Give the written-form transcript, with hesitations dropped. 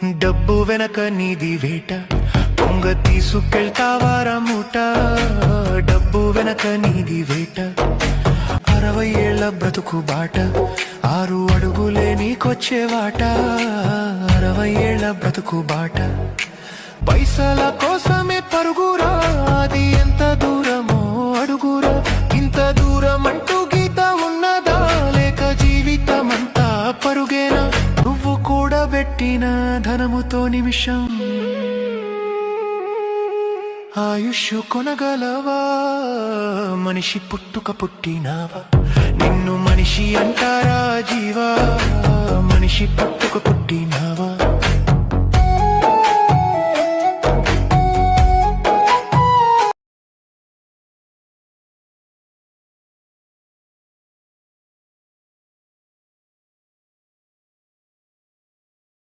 డబ్బు వెనక నీది వేట, పొంగ తీసుకెళ్తావారా మూట. డబ్బు వెనక నీది వేట, 60 ఏళ్ల బ్రతుకు బాట, 6 అడుగులే నీకొచ్చేవాట. 60 ఏళ్ల బ్రతుకు బాట, పైసల కోసమే పరుగురా, అది ఎంత దూరమో అడుగురా. ఇంత దూరం అంటూ గీత ఉన్నదా, లేక జీవితమంతా పరుగేనా? నువ్వు కూడబెట్టిన ధనముతో నిమిషం ఆయుష్ కొనగలవా? మనిషి పుట్టుక పుట్టినావా? నిన్ను మనిషి అంటారా జీవా? మనిషి పుట్టుక పుట్టినావా?